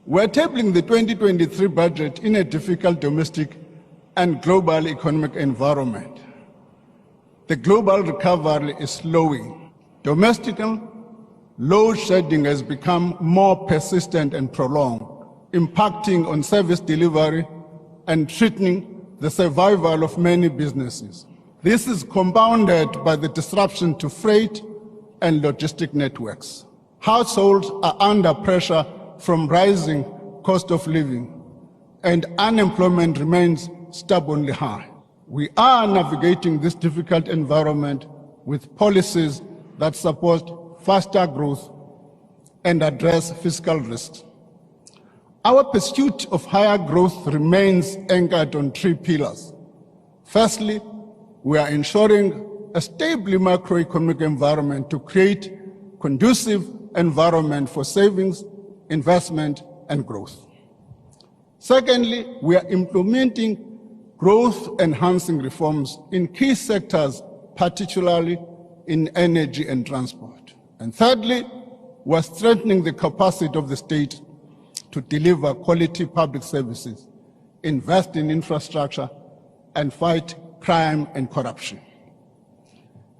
We're tabling the 2023 budget in a difficult domestic and global economic environment. The global recovery is slowing. Domestically, load shedding has become more persistent and prolonged, impacting on service delivery and threatening the survival of many businesses. This is compounded by the disruption to freight and logistic networks. Households are under pressure from rising cost of living, and unemployment remains stubbornly high. We are navigating this difficult environment with policies that support faster growth and address fiscal risks. Our pursuit of higher growth remains anchored on three pillars. Firstly, we are ensuring a stable macroeconomic environment to create conducive environment for savings, investment, and growth. Secondly, we are implementing growth-enhancing reforms in key sectors, particularly in energy and transport. And thirdly, we are strengthening the capacity of the state to deliver quality public services, invest in infrastructure, and fight crime and corruption.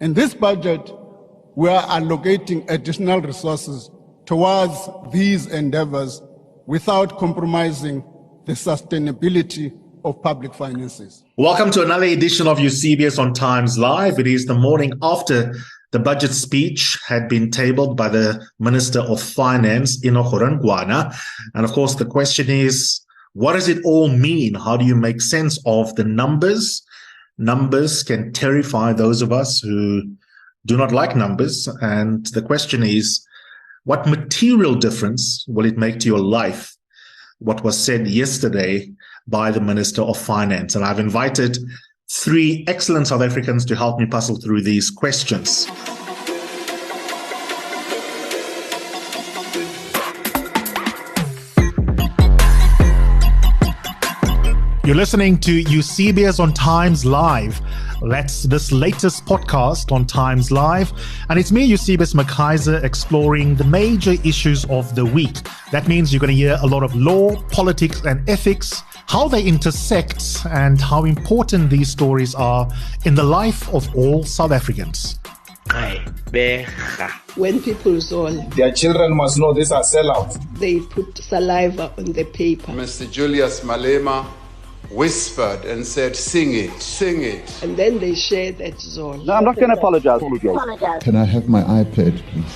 In this budget, we are allocating additional resources towards these endeavors without compromising the sustainability of public finances. Welcome to another edition of Eusebius on TimesLIVE. It is the morning after the budget speech had been tabled by the Minister of Finance, Enoch Godongwana. And of course, the question is, what does it all mean? How do you make sense of the numbers? Numbers can terrify those of us who do not like numbers. And the question is, what material difference will it make to your life? What was said yesterday by the Minister of Finance. And I've invited three excellent South Africans to help me puzzle through these questions. You're listening to Eusebius on TimesLIVE. That's this latest podcast on TimesLIVE. And it's me, Eusebius McKaiser, exploring the major issues of the week. That means you're going to hear a lot of law, politics, and ethics, how they intersect, and how important these stories are in the life of all South Africans. When people saw their children must know these are sellouts. They put saliva on the paper. Mr. Julius Malema whispered and said, "Sing it, sing it." And then they shared that zone. No, I'm not going to apologize. Can I have my iPad, please?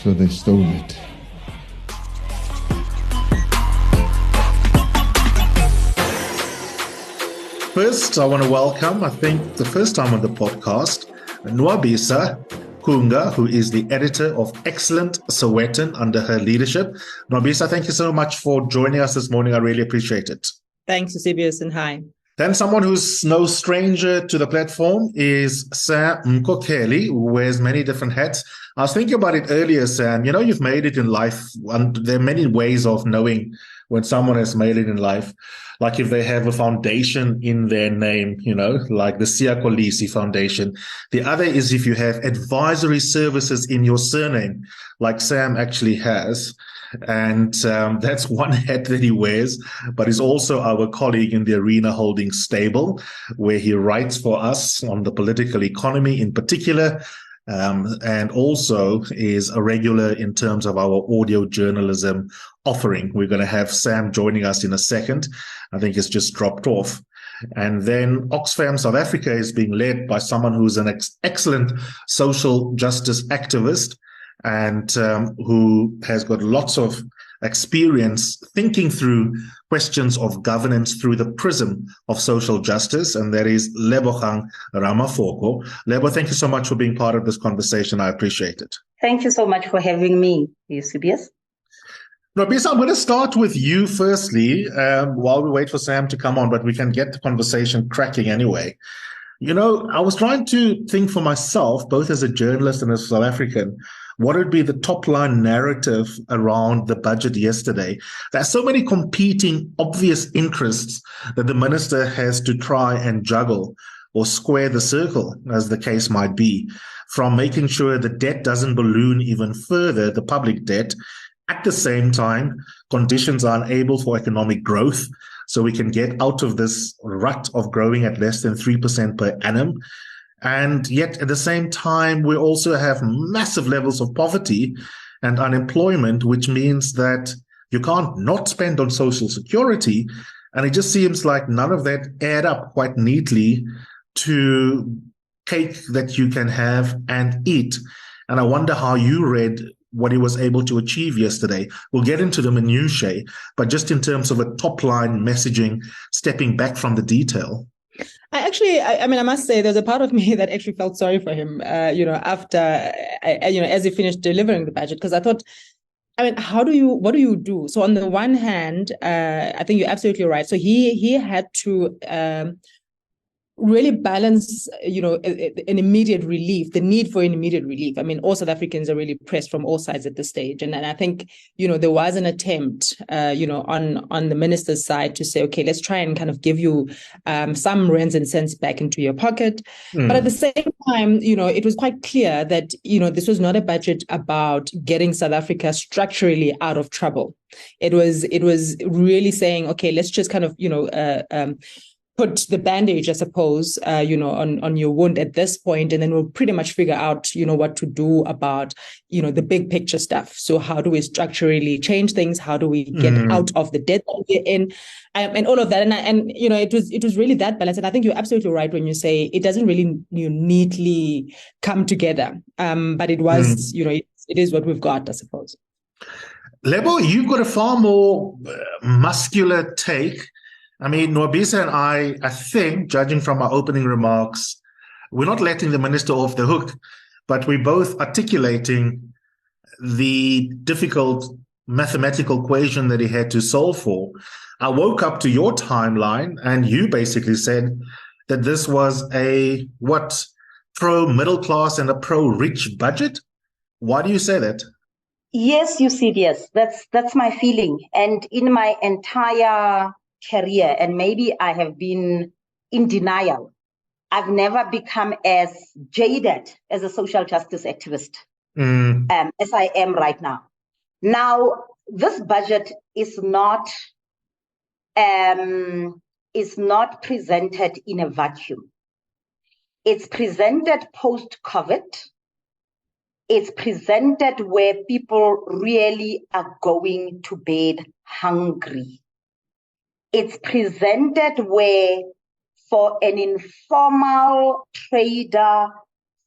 So they stole it. First, I want to welcome, I think the first time on the podcast, Nwabisa Makunga, who is the editor of Excellent Sowetan under her leadership. Nwabisa, thank you so much for joining us this morning. I really appreciate it. Thanks, Eusebius, and hi. Then someone who's no stranger to the platform is Sam Mkokeli, who wears many different hats. I was thinking about it earlier, Sam. You know, you've made it in life. And there are many ways of knowing when someone has made it in life. Like if they have a foundation in their name, you know, like the Siyakolisi Foundation. The other is if you have advisory services in your surname, like Sam actually has. And that's one hat that he wears, but he's also our colleague in the Arena Holdings stable, where he writes for us on the political economy in particular, and also is a regular in terms of our audio journalism offering. We're going to have Sam joining us in a second. I think it's just dropped off. And then Oxfam South Africa is being led by someone who's an excellent social justice activist and who has got lots of experience thinking through questions of governance through the prism of social justice, and that is Lebogang Ramafoko. Lebo, thank you so much for being part of this conversation. I appreciate it. Thank you so much for having me, Eusebius. Nwabisa, I'm going to start with you firstly, while we wait for Sam to come on, but we can get the conversation cracking anyway. You know, I was trying to think for myself, both as a journalist and as a South African, what would be the top line narrative around the budget yesterday? There are so many competing obvious interests that the minister has to try and juggle. or square the circle, as the case might be, from making sure the debt doesn't balloon even further, the public debt. At the same time, conditions are unable for economic growth, so we can get out of this rut of growing at less than 3% per annum. And yet, at the same time, we also have massive levels of poverty and unemployment, which means that you can't not spend on social security. And it just seems like none of that add up quite neatly to cake that you can have and eat. And I wonder how you read what he was able to achieve yesterday. We'll get into the minutiae, but just in terms of a top-line messaging, stepping back from the detail. I must say, there's a part of me that actually felt sorry for him, after, as he finished delivering the budget, because I thought, what do you do? So on the one hand, I think you're absolutely right. So he had to really balance, an immediate relief, the need for an immediate relief. I mean, all South Africans are really pressed from all sides at this stage. And I think, there was an attempt, on the minister's side to say, okay, let's try and kind of give you some rands and cents back into your pocket. But at the same time, it was quite clear that, this was not a budget about getting South Africa structurally out of trouble. It was really saying, okay, let's just kind of, put the bandage, I suppose, on your wound at this point, and then we'll pretty much figure out, what to do about, the big picture stuff. So how do we structurally change things? How do we get out of the debt that we're in, and all of that? And it was really that balance. And I think you're absolutely right when you say it doesn't really neatly come together. But it was, it is what we've got, I suppose. Lebo, you've got a far more muscular take. I mean, Nwabisa and I think, judging from our opening remarks, we're not letting the minister off the hook, but we're both articulating the difficult mathematical equation that he had to solve for. I woke up to your timeline, and you basically said that this was a, pro-middle class and a pro-rich budget? Why do you say that? Yes, Eusebius, that's my feeling. And in my entire career, and maybe I have been in denial, I've never become as jaded as a social justice activist as I am right now. Now, this budget is not presented in a vacuum. It's presented post-COVID. It's presented where people really are going to bed hungry. It's presented where, for an informal trader,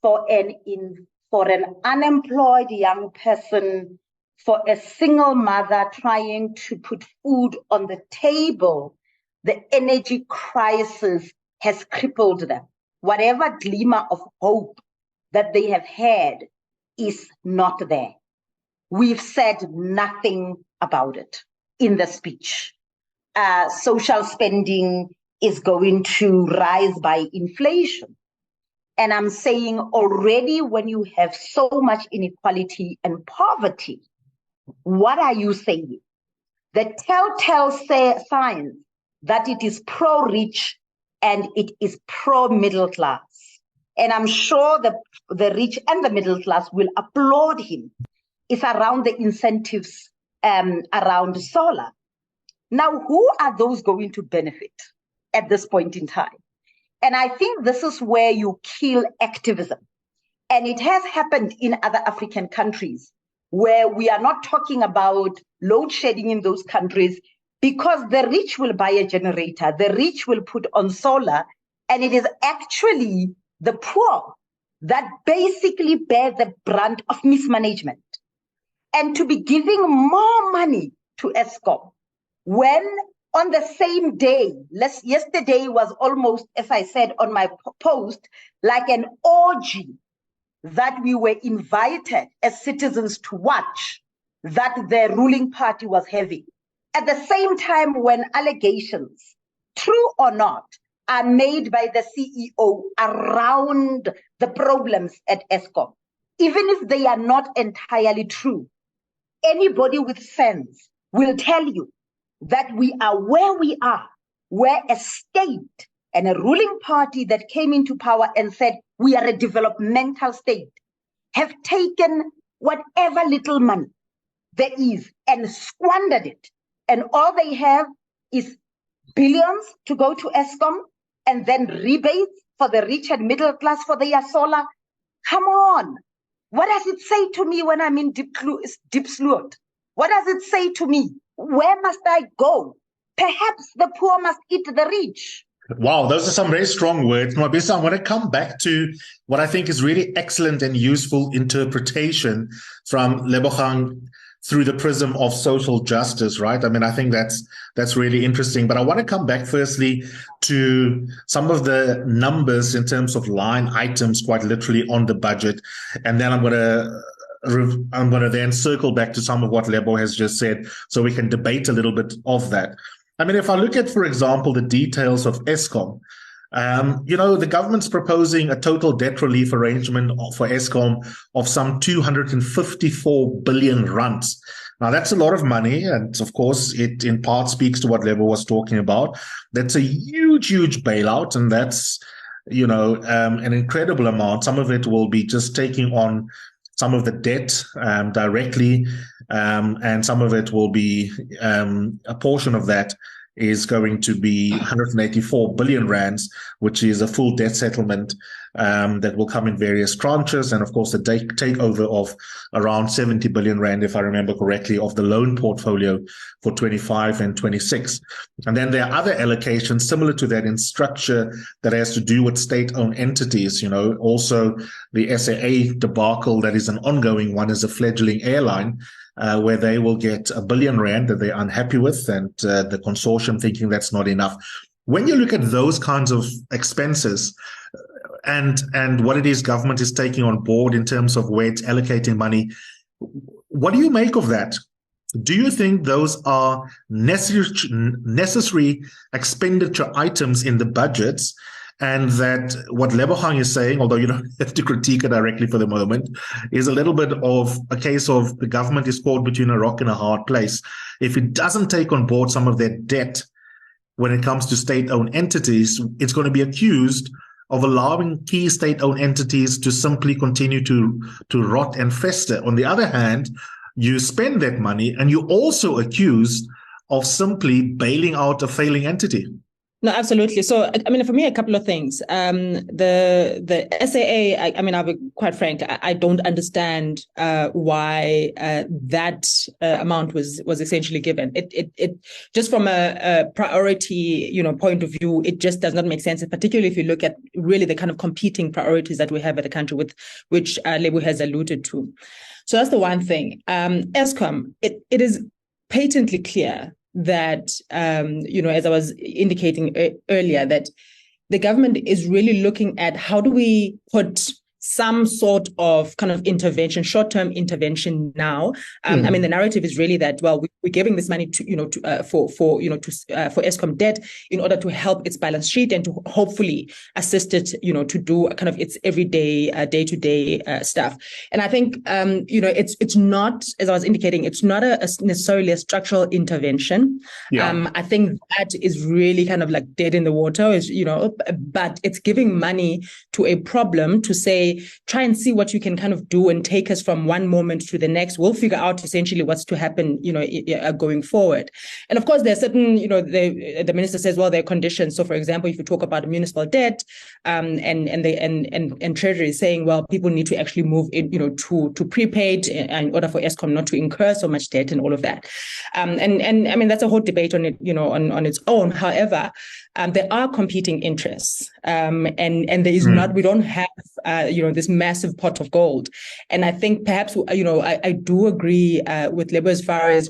for an unemployed young person, for a single mother trying to put food on the table, the energy crisis has crippled them. Whatever glimmer of hope that they have had is not there. We've said nothing about it in the speech. Social spending is going to rise by inflation. And I'm saying already, when you have so much inequality and poverty, what are you saying? The telltale signs that it is pro-rich and it is pro-middle class. And I'm sure the rich and the middle class will applaud him. It's around the incentives around solar. Now, who are those going to benefit at this point in time? And I think this is where you kill activism. And it has happened in other African countries where we are not talking about load shedding in those countries, because the rich will buy a generator, the rich will put on solar, and it is actually the poor that basically bear the brunt of mismanagement. And to be giving more money to Eskom, when on the same day, yesterday was almost, as I said on my post, like an orgy that we were invited as citizens to watch, that the ruling party was having. At the same time, when allegations, true or not, are made by the CEO around the problems at Eskom, even if they are not entirely true, anybody with sense will tell you that we are where we are, where a state and a ruling party that came into power and said, we are a developmental state, have taken whatever little money there is and squandered it. And all they have is billions to go to Eskom and then rebates for the rich and middle class for their solar. Come on. What does it say to me when I'm in deep slot? What does it say to me? Where must I go? Perhaps the poor must eat the rich. Wow, those are some very strong words. Nwabisa, I want to come back to what I think is really excellent and useful interpretation from Lebogang through the prism of social justice, right? I mean, I think that's really interesting. But I want to come back firstly to some of the numbers in terms of line items, quite literally on the budget. And then I'm going to then circle back to some of what Lebo has just said so we can debate a little bit of that. I mean, if I look at, for example, the details of Eskom, the government's proposing a total debt relief arrangement for Eskom of some 254 billion rands. Now, that's a lot of money. And of course, it in part speaks to what Lebo was talking about. That's a huge, huge bailout. And that's, an incredible amount. Some of it will be just taking on some of the debt directly. And some of it will be a portion of that is going to be 184 billion rands, which is a full debt settlement that will come in various tranches. And of course, the takeover of around 70 billion rand, if I remember correctly, of the loan portfolio for 25 and 26. And then there are other allocations similar to that in structure that has to do with state-owned entities. Also the SAA debacle that is an ongoing one is a fledgling airline, where they will get 1 billion rand that they're unhappy with, and the consortium thinking that's not enough. When you look at those kinds of expenses and what it is government is taking on board in terms of where it's allocating money, what do you make of that? Do you think those are necessary expenditure items in the budgets? And that what Lebogang is saying, although you don't have to critique it directly for the moment, is a little bit of a case of the government is caught between a rock and a hard place. If it doesn't take on board some of their debt when it comes to state-owned entities, it's going to be accused of allowing key state-owned entities to simply continue to rot and fester. On the other hand, you spend that money and you're also accused of simply bailing out a failing entity. No, absolutely. So, I mean, for me, a couple of things. The SAA, I'll be quite frank, I don't understand why that amount was essentially given. It just from a priority, point of view, it just does not make sense, particularly if you look at really the kind of competing priorities that we have at the country, with which Lebo has alluded to. So that's the one thing. Eskom, it is patently clear that, as I was indicating earlier, that the government is really looking at how do we put some sort of kind of intervention, short-term intervention now. I mean, the narrative is really that, well, we're giving this money to, for Eskom debt in order to help its balance sheet and to hopefully assist it, to do kind of its everyday, day-to-day stuff. And I think, it's not, as I was indicating, it's not necessarily a structural intervention. Yeah. I think that is really kind of like dead in the water, but it's giving money to a problem to say, try and see what you can kind of do and take us from one moment to the next. We'll figure out essentially what's to happen, going forward. And of course, there are certain, the minister says, well, there are conditions. So, for example, if you talk about municipal debt, and Treasury is saying, well, people need to actually move in, to prepaid in order for Eskom not to incur so much debt and all of that. And I mean, that's a whole debate on it, on its own. However, there are competing interests, and there is not, we don't have, this massive pot of gold. And I think perhaps, I do agree with Lebo as far as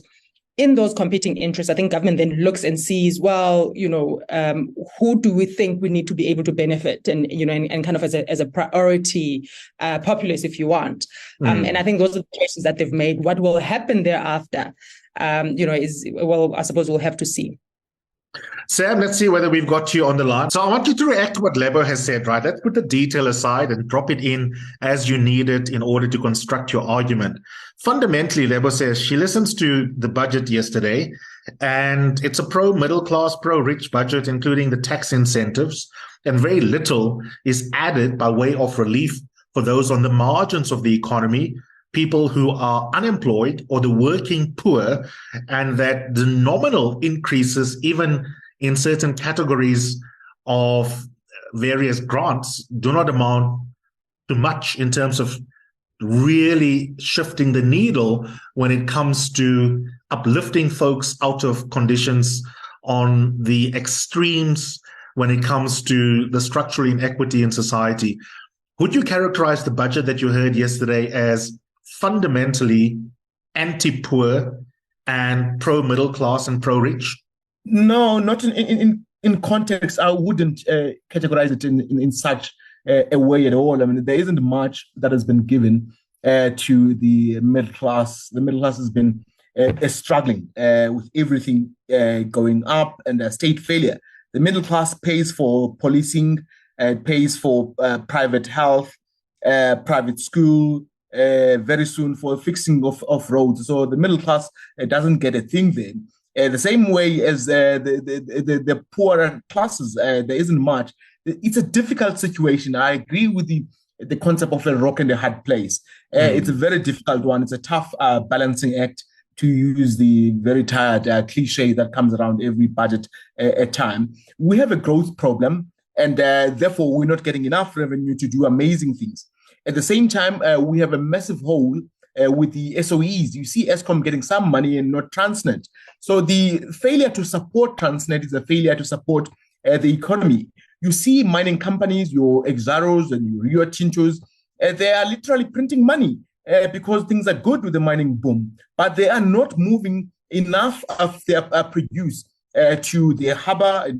in those competing interests. I think government then looks and sees, well, who do we think we need to be able to benefit, and and kind of as a priority populace, if you want. And I think those are the choices that they've made. What will happen thereafter, is, well, I suppose we'll have to see. Sam, let's see whether we've got you on the line. So I want you to react to what Lebo has said, right? Let's put the detail aside and drop it in as you need it in order to construct your argument. Fundamentally, Lebo says she listens to the budget yesterday And it's a pro-middle class, pro-rich budget, including the tax incentives. And very little is added by way of relief for those on the margins of the economy, people who are unemployed or the working poor, and that the nominal increases, even in certain categories of various grants, do not amount to much in terms of really shifting the needle when it comes to uplifting folks out of conditions on the extremes when it comes to the structural inequity in society. Would you characterize the budget that you heard yesterday as fundamentally anti-poor and pro-middle class and pro-rich? No, not in context. I wouldn't categorize it in such a way at all. I mean, there isn't much that has been given to the middle class. The middle class has been struggling with everything going up and state failure. The middle class pays for policing, pays for private health, private school, very soon for fixing of roads. So the middle class doesn't get a thing there. The same way as the poorer classes, there isn't much. It's a difficult situation. I agree with the concept of a rock and a hard place. It's a very difficult one. It's a tough balancing act, to use the very tired cliche that comes around every budget at time. We have a growth problem, and therefore we're not getting enough revenue to do amazing things. At the same time, we have a massive hole with the SOEs. You see Eskom getting some money and not Transnet. So the failure to support Transnet is a failure to support the economy. You see mining companies, your Exaros and your Rio Tintos, they are literally printing money because things are good with the mining boom, but they are not moving enough of their produce to the harbour,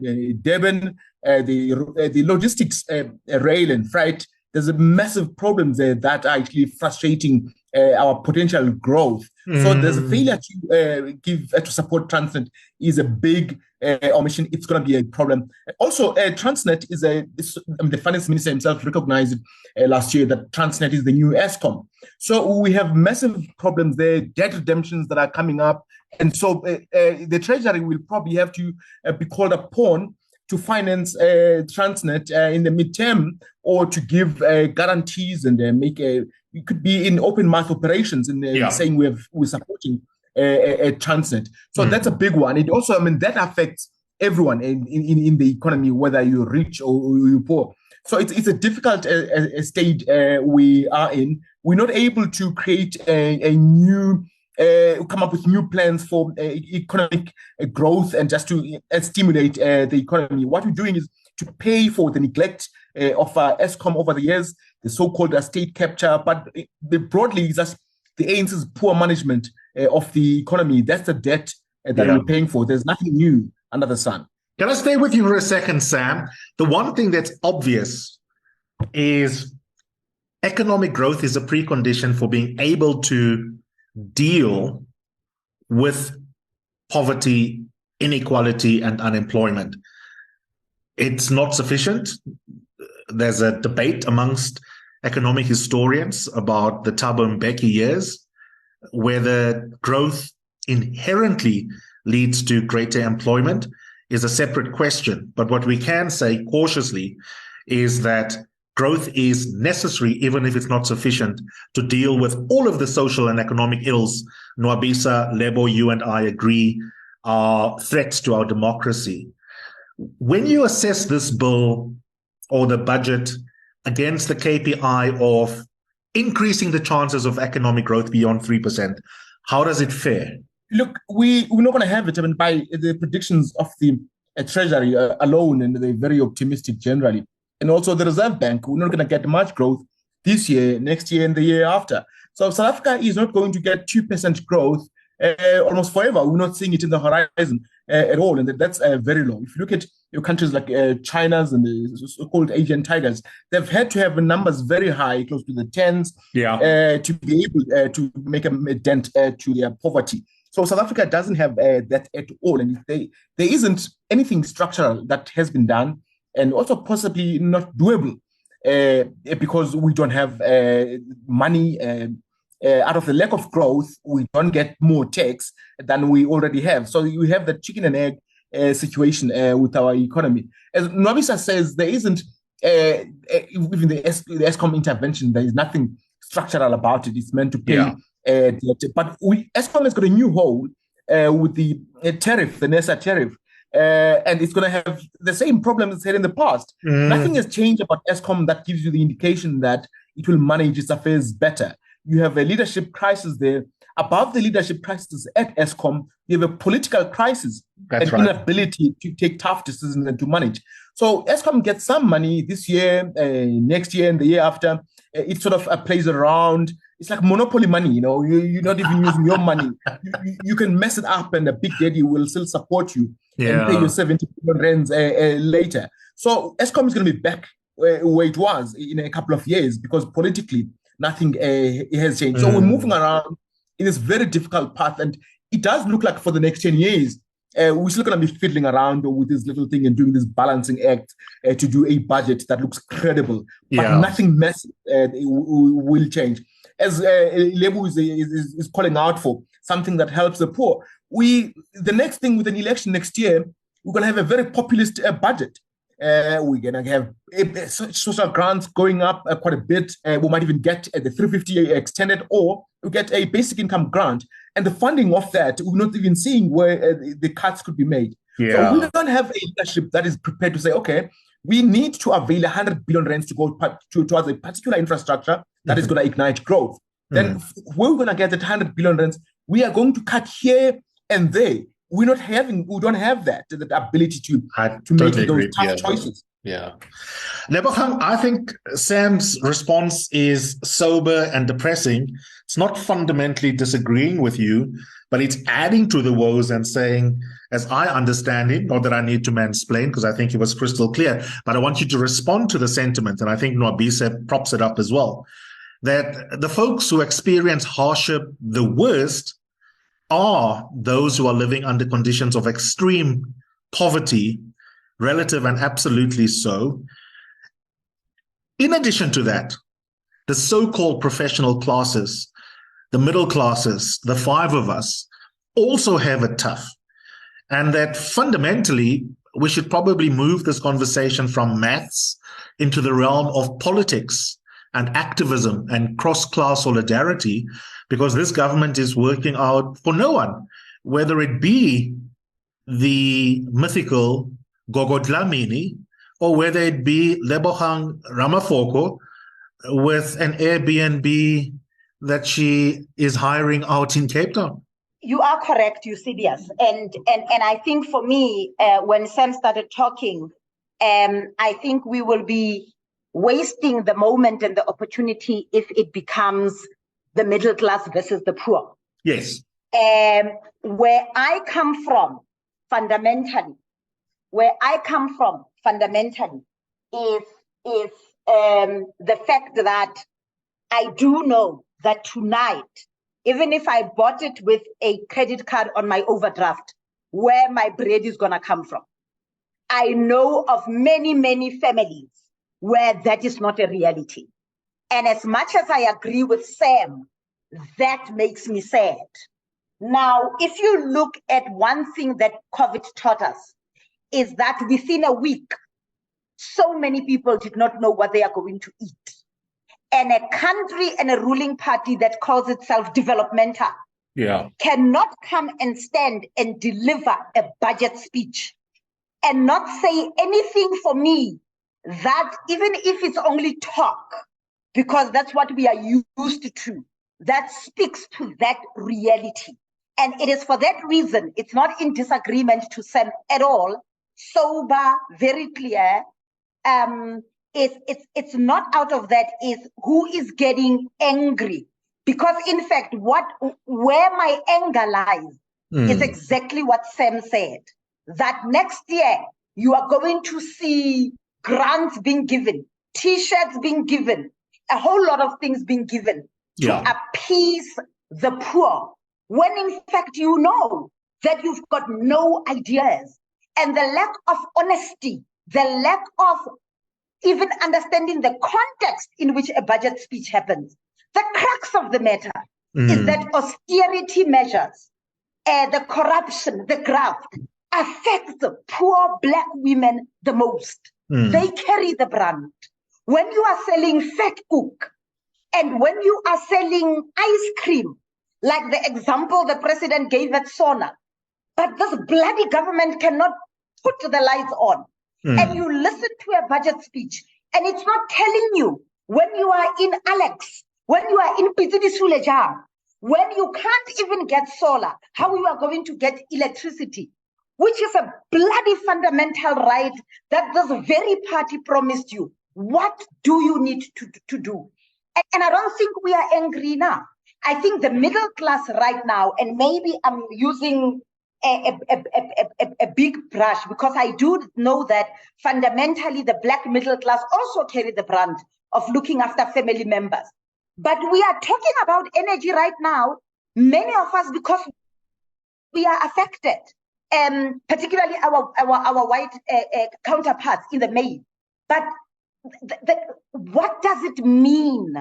Durban, the logistics, rail and freight. There's a massive problem there that are actually frustrating our potential growth. So there's a failure to give to support Transnet is a big omission. It's going to be a problem. Also, Transnet is the finance minister himself recognized last year that Transnet is the new Eskom. So we have massive problems there, debt redemptions that are coming up. And so the Treasury will probably have to be called upon to finance Transnet in the midterm, or to give guarantees and make it could be in open math operations and saying we're supporting Transnet. So that's a big one. It also, I mean, that affects everyone in the economy, whether you're rich or you're poor. So it's a difficult stage we are in. We're not able to create a new, come up with new plans for economic growth and just to stimulate the economy. What we're doing is to pay for the neglect of Eskom over the years, the so-called state capture, but broadly it's just the ANC's poor management of the economy. That's the debt that we're paying for. There's nothing new under the sun. Can I stay with you for a second, Sam? The one thing that's obvious is economic growth is a precondition for being able to deal with poverty, inequality, and unemployment. It's not sufficient. There's a debate amongst economic historians about the Thabo Mbeki years, whether growth inherently leads to greater employment is a separate question. But what we can say cautiously is that growth is necessary, even if it's not sufficient, to deal with all of the social and economic ills Nwabisa, Lebo, you and I agree are threats to our democracy. When you assess this bill or the budget against the KPI of increasing the chances of economic growth beyond 3%, how does it fare? Look, we're not going to have it. I mean, by the predictions of the Treasury alone, and they're very optimistic generally. And also the Reserve Bank, we're not going to get much growth this year, next year, and the year after. So South Africa is not going to get 2% growth almost forever. We're not seeing it in the horizon at all, and that's very low. If you look at your countries like China's and the so-called Asian tigers, they've had to have numbers very high, close to the tens, to be able to make a dent to their poverty. So South Africa doesn't have that at all, and there isn't anything structural that has been done, and also possibly not doable because we don't have money out of the lack of growth, we don't get more tax than we already have. So you have the chicken and egg situation with our economy. As Nwabisa says, there isn't, even the Eskom intervention, there is nothing structural about it. It's meant to pay debt. But Eskom has got a new hole with the tariff, the NESA tariff. And it's going to have the same problems it's had in the past. Nothing has changed about Eskom that gives you the indication that it will manage its affairs better. You have a leadership crisis there. Above the leadership crisis at Eskom, you have a political crisis and inability to take tough decisions and to manage. So Eskom gets some money this year, next year, and the year after. It sort of plays around. It's like monopoly money, you're not even using your money. You can mess it up and the big daddy will still support you and pay you 70 billion rands later. So Eskom is going to be back where it was in a couple of years because politically nothing has changed. So we're moving around in this very difficult path, and it does look like for the next 10 years, we're still going to be fiddling around with this little thing and doing this balancing act to do a budget that looks credible, but nothing massive will change. As Lebu is calling out for something that helps the poor. The next thing with an election next year, we're going to have a very populist budget. We're going to have social grants going up quite a bit. We might even get the 350 extended, or we get a basic income grant. And the funding of that, we're not even seeing where the cuts could be made. So we don't have a leadership that is prepared to say, okay, we need to avail 100 billion rands to go towards a particular infrastructure that is going to ignite growth. Then where we're going to get that 100 billion rands, we are going to cut here and there. We don't have that ability to make those tough choices. Lebogang, I think Sam's response is sober and depressing. It's not fundamentally disagreeing with you, but it's adding to the woes and saying, as I understand it, not that I need to mansplain because I think he was crystal clear, but I want you to respond to the sentiment, and I think Nwabisa props it up as well, that the folks who experience hardship the worst are those who are living under conditions of extreme poverty, relative and absolutely so. In addition to that, the so-called professional classes, the middle classes, the five of us, also have it tough. And that fundamentally, we should probably move this conversation from maths into the realm of politics and activism and cross-class solidarity, because this government is working out for no one, whether it be the mythical Gogo Dlamini or whether it be Lebogang Ramafoko with an Airbnb that she is hiring out in Cape Town. You are correct, Eusebius. And I think for me, when Sam started talking, I think we will be wasting the moment and the opportunity if it becomes the middle class versus the poor. Yes. Where I come from, fundamentally, is the fact that I do know that tonight, even if I bought it with a credit card on my overdraft, where my bread is going to come from. I know of many, many families where that is not a reality. And as much as I agree with Sam, that makes me sad. Now, if you look at one thing that COVID taught us, is that within a week, so many people did not know what they are going to eat. And a country and a ruling party that calls itself developmental cannot come and stand and deliver a budget speech and not say anything for me that, even if it's only talk, because that's what we are used to, that speaks to that reality. And it is for that reason, it's not in disagreement to Sam at all, sober, very clear. It's not out of that is who is getting angry. Because in fact, where my anger lies is exactly what Sam said. That next year, you are going to see grants being given, T-shirts being given, a whole lot of things being given to appease the poor. When in fact, you know that you've got no ideas. And the lack of honesty, the lack of even understanding the context in which a budget speech happens. The crux of the matter is that austerity measures, the corruption, the graft, affects poor Black women the most. They carry the brunt. When you are selling fat cook and when you are selling ice cream, like the example the president gave at Sona, but this bloody government cannot put the lights on. And you listen to a budget speech, and it's not telling you when you are in Alex, when you are in Pitidi Sulejang, when you can't even get solar, how you are going to get electricity, which is a bloody fundamental right that this very party promised you. What do you need to do? And I don't think we are angry now. I think the middle class right now, and maybe I'm using a big brush, because I do know that fundamentally the Black middle class also carry the brunt of looking after family members. But we are talking about energy right now, many of us, because we are affected, particularly our white counterparts in the main. But what does it mean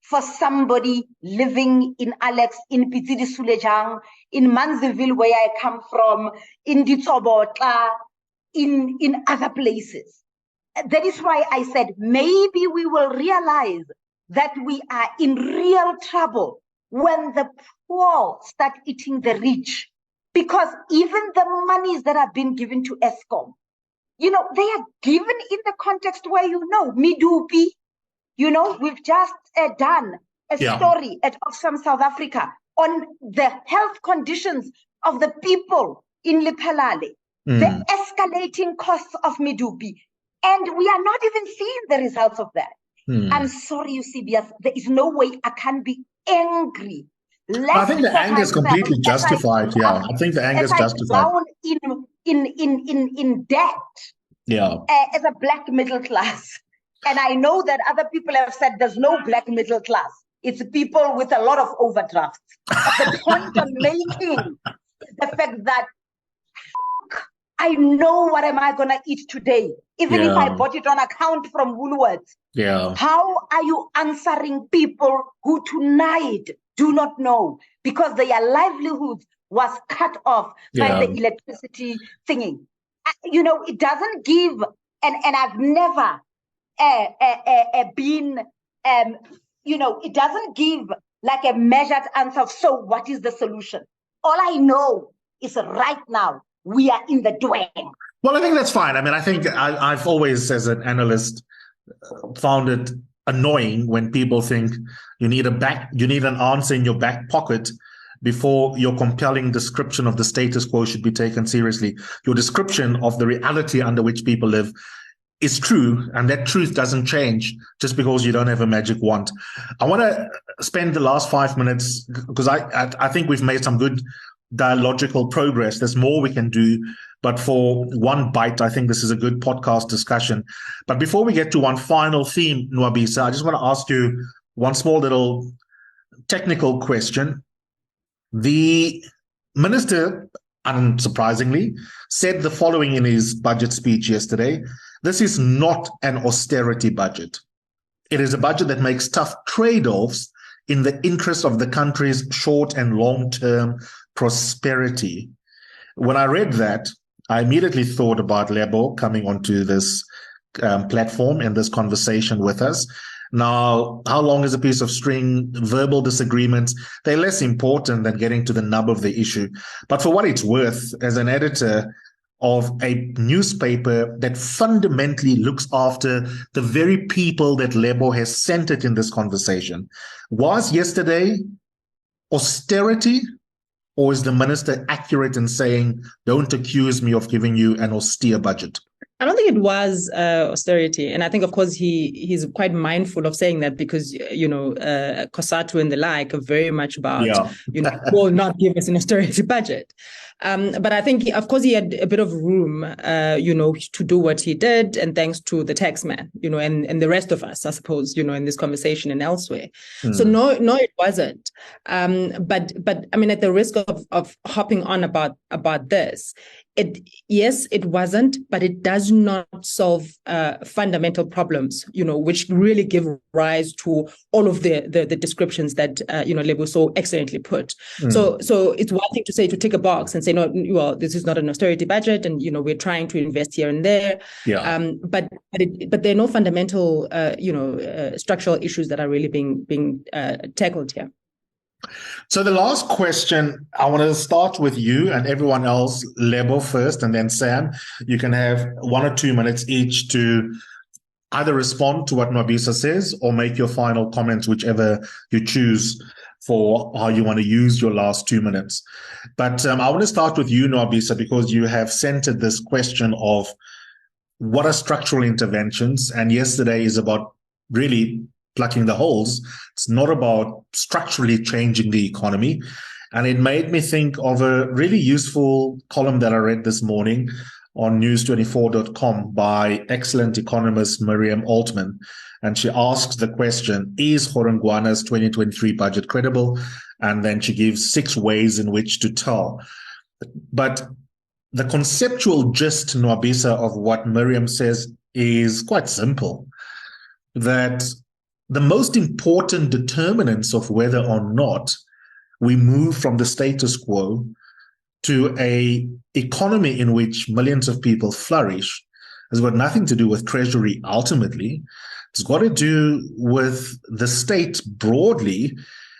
for somebody living in Alex, in Pitidi Sulejang, in Manziville, where I come from, in Ditsobotla, in other places? That is why I said maybe we will realize that we are in real trouble when the poor start eating the rich, because even the monies that have been given to Eskom, you know, they are given in the context where, you know, Midupi, you know, we've just done a story at Oxfam South Africa on the health conditions of the people in Lephalale, the escalating costs of Midupi, and we are not even seeing the results of that. I'm sorry, Eusebius, there is no way I can be angry. I think the anger is completely justified. I think the anger is justified. Down in debt. As a Black middle class, and I know that other people have said there's no Black middle class. It's people with a lot of overdrafts. The point I'm making is the fact that I know what am I gonna eat today, even if I bought it on account from Woolworths. How are you answering people who tonight do not know because their livelihood was cut off by the electricity thingy? You know, it doesn't give, and I've never been, you know, it doesn't give like a measured answer of, so what is the solution? All I know is right now, we are in the dwang. Well, I think that's fine. I mean, I think I've always, as an analyst, found it annoying when people think you need an answer in your back pocket before your compelling description of the status quo should be taken seriously. Your description of the reality under which people live is true, and that truth doesn't change just because you don't have a magic wand. I want to spend the last 5 minutes, because I think we've made some good dialogical progress. There's more we can do, but for one bite, I think this is a good podcast discussion. But before we get to one final theme, Nwabisa, I just want to ask you one small little technical question. The minister, unsurprisingly, said the following in his budget speech yesterday: this is not an austerity budget. It is a budget that makes tough trade-offs in the interest of the country's short and long-term prosperity. When I read that, I immediately thought about Lebo coming onto this platform and this conversation with us. Now, how long is a piece of string? Verbal disagreements, they're less important than getting to the nub of the issue. But for what it's worth, as an editor of a newspaper that fundamentally looks after the very people that Lebo has centered in this conversation, was yesterday austerity, or is the minister accurate in saying, don't accuse me of giving you an austere budget? I don't think it was austerity. And I think, of course, he's quite mindful of saying that because, you know, COSATU and the like are very much about, you know, will not give us an austerity budget. But I think, of course, he had a bit of room, you know, to do what he did. And thanks to the taxman, you know, and the rest of us, I suppose, you know, in this conversation and elsewhere. So no, it wasn't. But I mean, at the risk of hopping on about this, yes, it wasn't, but it does not solve fundamental problems, which really give rise to all of the descriptions that Lebo so excellently put. So it's one thing to say, to tick a box and say, no, well, this is not an austerity budget, and we're trying to invest here and there. But there are no fundamental structural issues that are really being tackled here. So the last question, I want to start with you and everyone else. Lebo first, and then Sam. You can have 1 or 2 minutes each to either respond to what Nwabisa says or make your final comments, whichever you choose for how you want to use your last 2 minutes. But I want to start with you, Nwabisa, because you have centered this question of what are structural interventions, and yesterday is about really plugging the holes. It's not about structurally changing the economy. And it made me think of a really useful column that I read this morning on news24.com by excellent economist Miriam Altman. And she asks the question, is Gorongwana's 2023 budget credible? And then she gives 6 ways in which to tell. But the conceptual gist, Nwabisa, of what Miriam says is quite simple, that the most important determinants of whether or not we move from the status quo to an economy in which millions of people flourish has got nothing to do with Treasury ultimately. It's got to do with the state broadly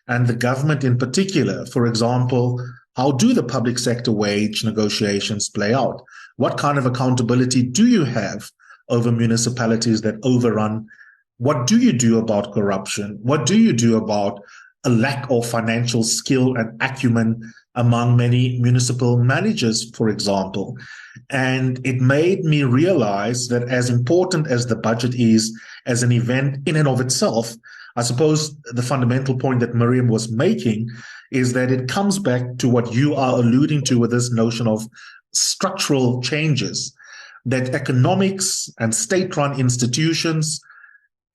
and the government in particular. For example, how do the public sector wage negotiations play out? What kind of accountability do you have over municipalities that overrun? What do you do about corruption? What do you do about a lack of financial skill and acumen among many municipal managers, for example? And it made me realize that as important as the budget is as an event in and of itself, I suppose the fundamental point that Miriam was making is that it comes back to what you are alluding to with this notion of structural changes, that economics and state-run institutions,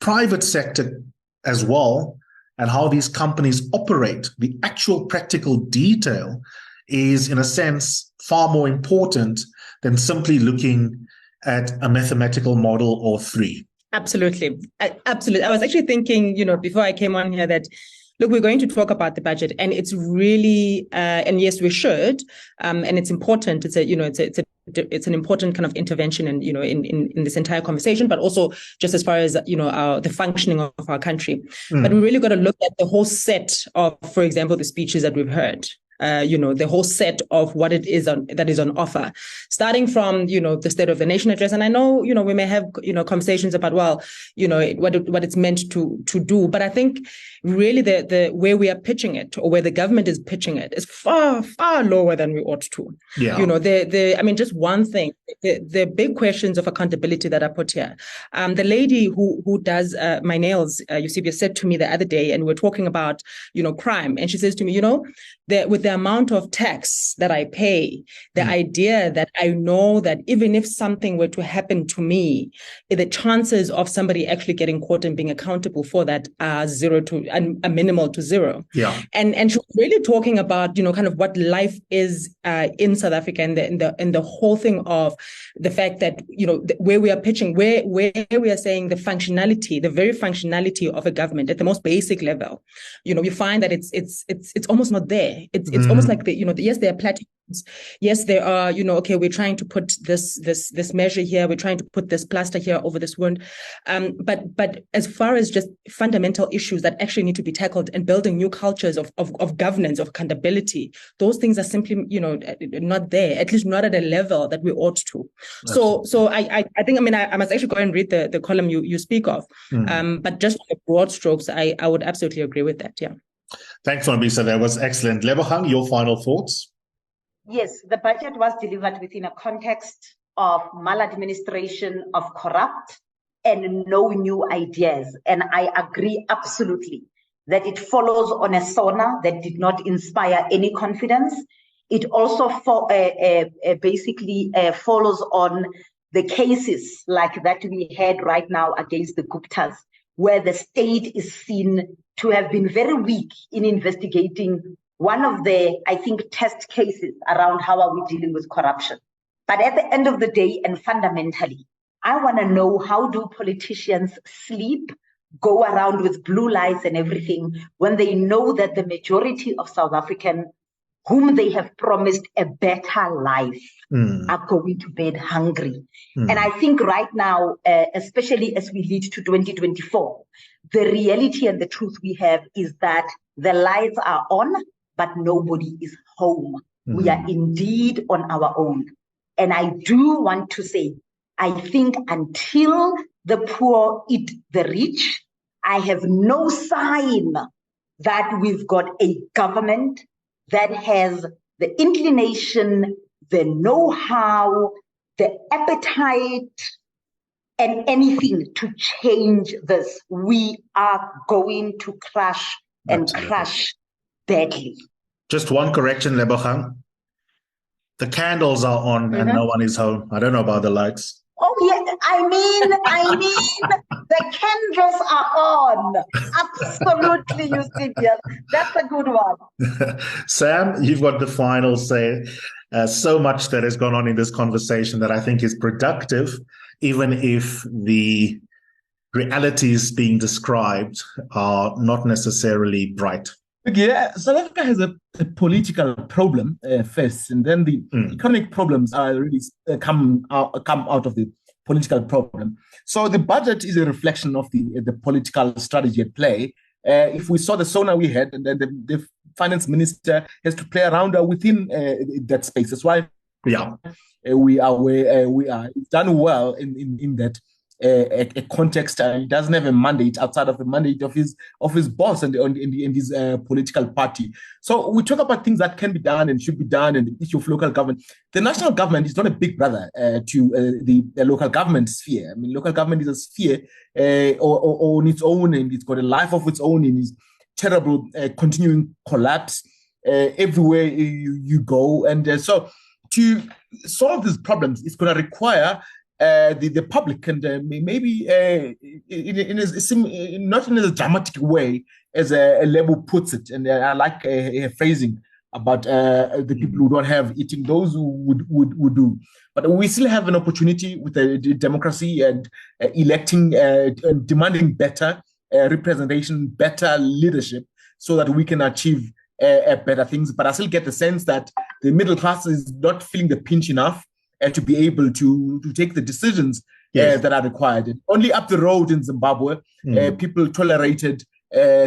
private sector as well, and how these companies operate, the actual practical detail is, in a sense, far more important than simply looking at a mathematical model or 3. Absolutely. Absolutely. I was actually thinking, before I came on here that, look, we're going to talk about the budget, and it's really, and yes, we should, and it's important. It's an important kind of intervention, and in this entire conversation, but also just as far as the functioning of our country. But we really got to look at the whole set of, for example, the speeches that we've heard. The whole set of what it is that is on offer, starting from, the State of the Nation address. And I know, we may have, conversations about, well, what it's meant to do. But I think really the where we are pitching it, or where the government is pitching it, is far, far lower than we ought to. Yeah. Just one thing, the big questions of accountability that are put here. The lady who does my nails, Eusebius, said to me the other day, and we're talking about, crime. And she says to me, with the amount of tax that I pay, the idea that I know that even if something were to happen to me, the chances of somebody actually getting caught and being accountable for that are minimal to 0. Yeah. And she was really talking about, kind of what life is in South Africa, and the whole thing of the fact that, where we are pitching, where we are saying the very functionality of a government at the most basic level, you find that it's almost not there. It's almost like yes, there are platforms. Yes, there are, okay, we're trying to put this measure here, we're trying to put this plaster here over this wound. But as far as just fundamental issues that actually need to be tackled, and building new cultures of governance, of accountability, those things are simply, not there, at least not at a level that we ought to. Absolutely. So I think, I must actually go and read the column you speak of. But just on the broad strokes, I would absolutely agree with that. Yeah. Thanks, Nwabisa. That was excellent. Lebogang, your final thoughts? Yes, the budget was delivered within a context of maladministration, of corrupt, and no new ideas. And I agree absolutely that it follows on a sauna that did not inspire any confidence. It also basically follows on the cases like that we had right now against the Guptas, where the state is seen to have been very weak in investigating one of the, I think, test cases around how are we dealing with corruption. But at the end of the day, and fundamentally, I want to know, how do politicians sleep, go around with blue lights and everything, when they know that the majority of South Africans whom they have promised a better life are going to bed hungry. And I think right now, especially as we lead to 2024, the reality and the truth we have is that the lights are on, but nobody is home. We are indeed on our own. And I do want to say, I think until the poor eat the rich, I have no sign that we've got a government that has the inclination, the know-how, the appetite, and anything to change this. We are going to crash and crash badly. Just one correction, Lebogang. The candles are on and no one is home. I don't know about the lights. Oh, yeah. I mean, the candles are on. Absolutely, Eusebius. That's a good one. Sam, you've got the final say. So much that has gone on in this conversation that I think is productive, even if the realities being described are not necessarily bright. Yeah, South Africa has a political problem first, and then the economic problems are really come out of the political problem. So the budget is a reflection of the political strategy at play. If we saw the SONA we had, and then the finance minister has to play around within that space. That's why we are where we are. It's done well in that a context. He doesn't have a mandate outside of the mandate of his boss and in his political party. So we talk about things that can be done and should be done, and the issue of local government. The national government is not a big brother to the local government sphere. I mean, local government is a sphere on its own, and it's got a life of its own in its terrible continuing collapse everywhere you go. And so to solve these problems, it's going to require the public, and maybe not in a dramatic way as a Lebo puts it, and I like a phrasing about the people who don't have eating, those who would do. But we still have an opportunity with the democracy and electing and demanding better representation, better leadership, so that we can achieve better things. But I still get the sense that the middle class is not feeling the pinch enough to be able to take the decisions that are required. And only up the road in Zimbabwe, people tolerated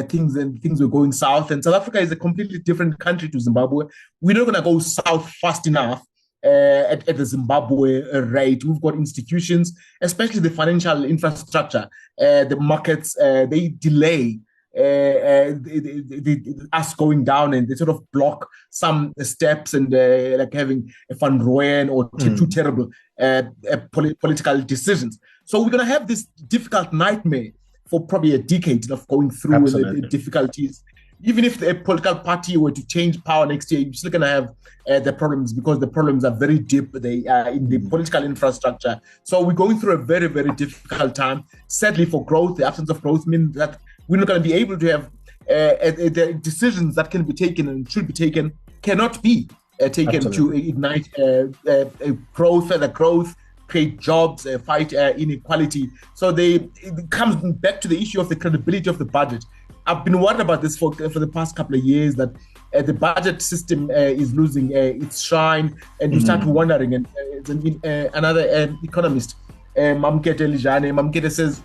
things, and things were going south. And South Africa is a completely different country to Zimbabwe. We're not going to go south fast enough at the Zimbabwe rate. We've got institutions, especially the financial infrastructure, the markets, they delay us going down, and they sort of block some steps, and like having a Van Rooyen or two terrible political decisions. So we're going to have this difficult nightmare for probably a decade of going through the difficulties. Even if the political party were to change power next year, you're still going to have the problems, because the problems are very deep. They are in the political infrastructure. So we're going through a very, very difficult time. Sadly, for growth, the absence of growth means that we're not going to be able to have the decisions that can be taken and should be taken cannot be taken to ignite growth, further growth, create jobs, fight inequality. So it comes back to the issue of the credibility of the budget. I've been worried about this for the past couple of years, that the budget system is losing its shine, and you start wondering. And another economist, Mkokeli says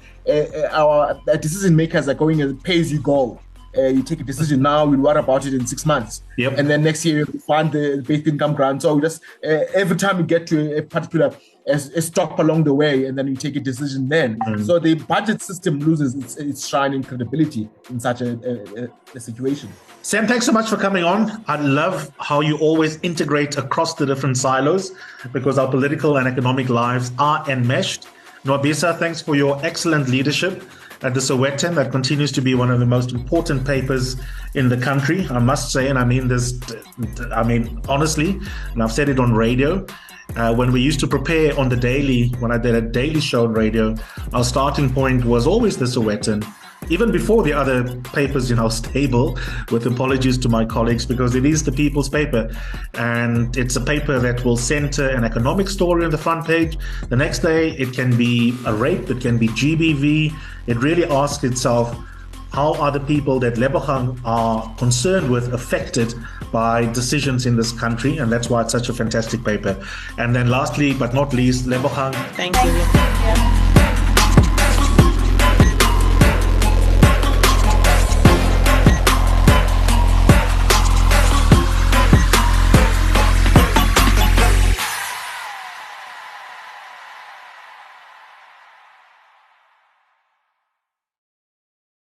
our decision makers are going as pay as you go. You take a decision now, we'll worry about it in 6 months. And then next year you find the basic income grant. So just every time you get to a particular a stop along the way, and then you take a decision then. So the budget system loses its shine and credibility in such a situation. Sam, thanks so much for coming on. I love how you always integrate across the different silos, because our political and economic lives are enmeshed. Nwabisa, thanks for your excellent leadership at the Sowetan. That continues to be one of the most important papers in the country, I must say. And I mean this, honestly, and I've said it on radio. When we used to prepare on the daily, when I did a daily show on radio, our starting point was always the Sowetan. even before the other papers in our stable, with apologies to my colleagues, because it is the people's paper. And it's a paper that will center an economic story on the front page. The next day, it can be a rape, it can be GBV. It really asks itself, how are the people that Lebogang are concerned with affected by decisions in this country? And that's why it's such a fantastic paper. And then lastly, but not least, Lebogang. Thank you.